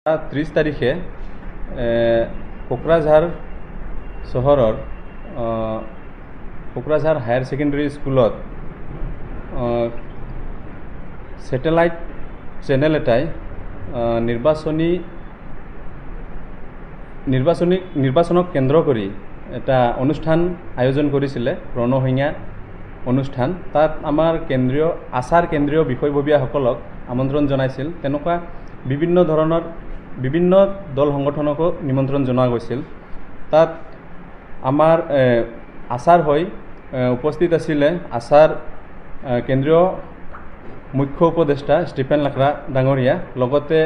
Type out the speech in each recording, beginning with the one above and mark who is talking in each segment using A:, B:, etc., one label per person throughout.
A: 30 তাৰিখে কোকৰাঝাৰ চহৰৰ Kokrajhar higher secondary স্কুলত ছেটেলাইট চেনেল এটাই নিৰ্বাচনক কেন্দ্ৰ কৰি এটা অনুষ্ঠান আয়োজন কৰিছিলে ৰণসংখ্যা অনুষ্ঠান। তাত আমাৰ কেন্দ্ৰীয় বিষয়ববীয়াসকলক আমন্ত্ৰণ জনাইছিল। তেনেকুৱা বিভিন্ন দল সংগঠনকো নিমন্ত্ৰণ জনোৱা গৈছিল। তাত আমাৰ আচাৰ হৈ উপস্থিত আছিলে আচাৰ কেন্দ্ৰীয় মুখ্য উপদেষ্টা ষ্টিফেন লাকৰা ডাঙৰীয়া, লগতে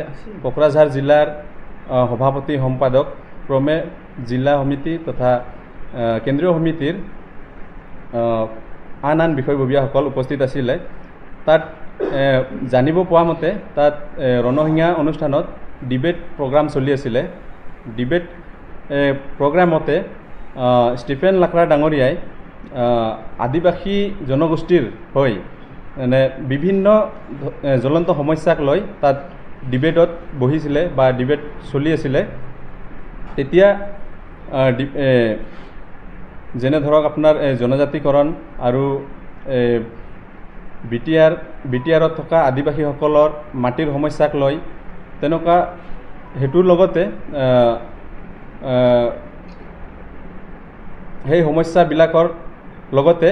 A: কোকৰাঝাৰ জিলাৰ সভাপতি সম্পাদক ক্ৰমে জিলা সমিতি তথা কেন্দ্ৰীয় সমিতিৰ আন বিষয়ববীয়াসকল উপস্থিত আছিলে। তাত জানিব পোৱা মতে তাত ৰণসংখ্যা অনুষ্ঠানত ডিবেট প্ৰগ্ৰাম চলি আছিলে। ডিবেট প্ৰগ্ৰামতে ষ্টিফেন লাকৰা ডাঙৰীয়াই আদিবাসী জনগোষ্ঠীৰ হৈ বিভিন্ন জ্বলন্ত সমস্যাক লৈ তাত ডিবেটত বহিছিলে বা ডিবেট চলি আছিলে। তেতিয়া যেনে ধৰক আপোনাৰ জনজাতিকৰণ আৰু বিটিআৰত থকা আদিবাসীসকলৰ মাটিৰ সমস্যাক লৈ তেনেকুৱা হেতুৰ লগতে সেই সমস্যাবিলাকৰ লগতে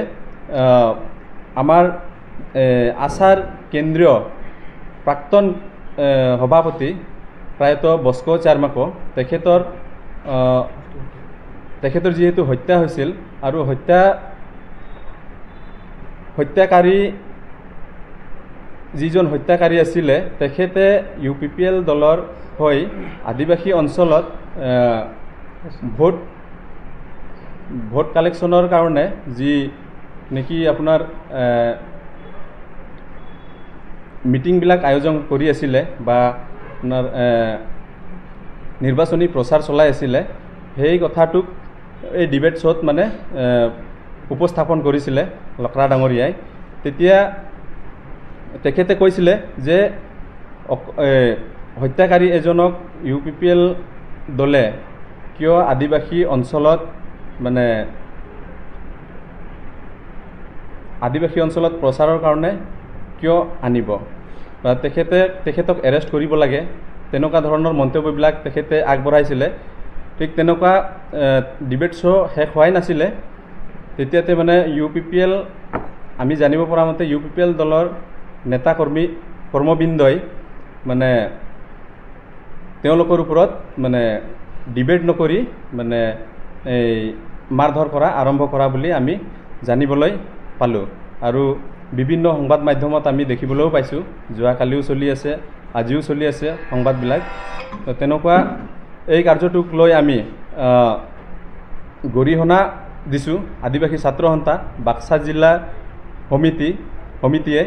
A: আমাৰ আচাৰ কেন্দ্ৰীয় প্ৰাক্তন সভাপতি প্ৰায়তঃ বস্কো চাৰ্মাকো তেখেতৰ যিহেতু হত্যা হৈছিল আৰু হত্যাকাৰী যিজন হত্যাকাৰী আছিলে তেখেতে UPPL দলৰ হৈ আদিবাসী অঞ্চলত ভোট কালেকশ্যনৰ কাৰণে যি নেকি আপোনাৰ মিটিংবিলাক আয়োজন কৰি আছিলে বা আপোনাৰ নিৰ্বাচনী প্ৰচাৰ চলাই আছিলে, সেই কথাটোক এই ডিবেট শ্ব'ত উপস্থাপন কৰিছিলে লাকৰা ডাঙৰীয়াই। তেতিয়া তেখেতে কৈছিলে যে হত্যাকাৰী এজনক UPPL দলে কিয় আদিবাসী অঞ্চলত প্ৰচাৰৰ কাৰণে কিয় আনিব বা তেখেতক এৰেষ্ট কৰিব লাগে, তেনেকুৱা ধৰণৰ মন্তব্যবিলাক তেখেতে আগবঢ়াইছিলে। ঠিক তেনেকুৱা ডিবেট শ্ব' শেষ হোৱাই নাছিলে। তেতিয়াতে UPPL আমি জানিব পৰা মতে UPPL দলৰ নেতা কৰ্মবৃন্দই তেওঁলোকৰ ওপৰত ডিবেট নকৰি এই মাৰধৰ কৰা আৰম্ভ কৰা বুলি আমি জানিবলৈ পালোঁ। আৰু বিভিন্ন সংবাদ মাধ্যমত আমি দেখিবলৈও পাইছোঁ, যোৱাকালিও চলি আছে, আজিও চলি আছে সংবাদবিলাক। তেনেকুৱা এই কাৰ্যটোক লৈ আমি গৰিহণা দিছোঁ আদিবাসী ছাত্ৰ সন্থা বাক্সা জিলা সমিতিয়ে।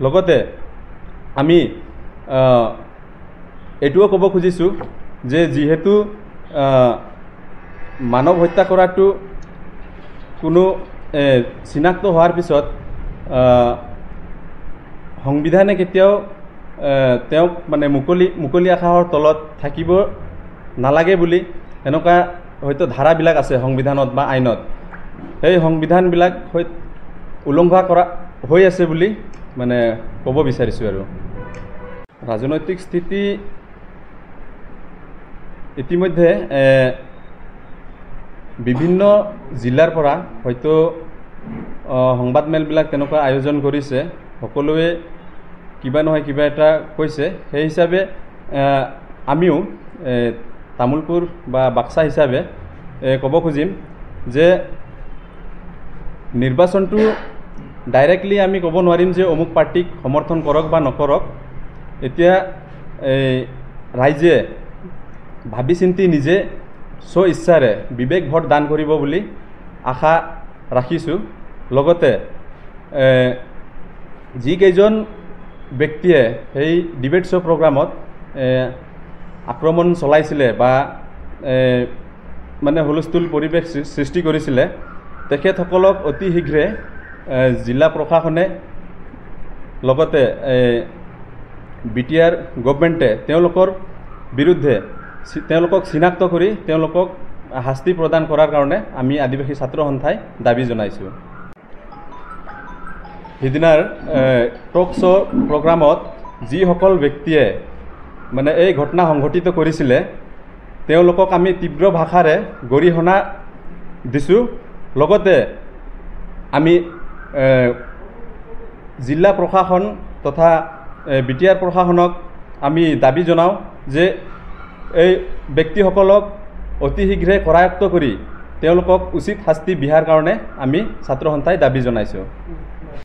A: লগতে আমি এইটোও ক'ব খুজিছোঁ যে যিহেতু মানৱ হত্যা কৰাটো কোনো চিনাক্ত হোৱাৰ পিছত সংবিধানে কেতিয়াও তেওঁক মুকলি আকাশৰ তলত থাকিব নালাগে বুলি এনেকুৱা হয়তো ধাৰাবিলাক আছে সংবিধানত বা আইনত। সেই সংবিধানবিলাক উলংঘা কৰা হৈ আছে বুলি ক'ব বিচাৰিছোঁ। আৰু ৰাজনৈতিক স্থিতি ইতিমধ্যে বিভিন্ন জিলাৰ পৰা হয়তো সংবাদমেলবিলাক তেনেকুৱা আয়োজন কৰিছে, সকলোৱে কিবা নহয় কিবা এটা কৈছে। সেই হিচাপে আমিও তামোলপুৰ বা বাক্সা হিচাপে ক'ব খুজিম যে নিৰ্বাচনটো ডাইৰেক্টলি আমি ক'ব নোৱাৰিম যে অমুক পাৰ্টিক সমৰ্থন কৰক বা নকৰক। এতিয়া ৰাইজে ভাবি চিন্তি নিজে ইচ্ছাৰে বিবেক ভোট দান কৰিব বুলি আশা ৰাখিছোঁ। লগতে যিকেইজন ব্যক্তিয়ে সেই ডিবেট শ্ব' প্ৰগ্ৰামত আক্ৰমণ চলাইছিলে বা হুলস্থুল পৰিৱেশ সৃষ্টি কৰিছিলে, তেখেতসকলক অতি শীঘ্ৰে জিলা প্ৰশাসনে লগতে বিটিআৰ গভৰ্ণমেণ্টে তেওঁলোকৰ বিৰুদ্ধে তেওঁলোকক চিনাক্ত কৰি তেওঁলোকক শাস্তি প্ৰদান কৰাৰ কাৰণে আমি আদিবাসী ছাত্ৰ সন্থাই দাবী জনাইছোঁ। সিদিনাৰ টক শ্ব' প্ৰগ্ৰামত যিসকল ব্যক্তিয়ে মানে এই ঘটনা সংঘটিত কৰিছিলে তেওঁলোকক আমি তীব্ৰ ভাষাৰে গৰিহণা দিছোঁ। লগতে আমি জিলা প্ৰশাসন তথা বিটিআৰ প্ৰশাসনক আমি দাবী জনাওঁ যে এই ব্যক্তিসকলক অতি শীঘ্ৰে কৰায়ত্ব কৰি তেওঁলোকক উচিত শাস্তি বিহাৰ কাৰণে আমি ছাত্ৰ সন্থাই দাবী জনাইছোঁ।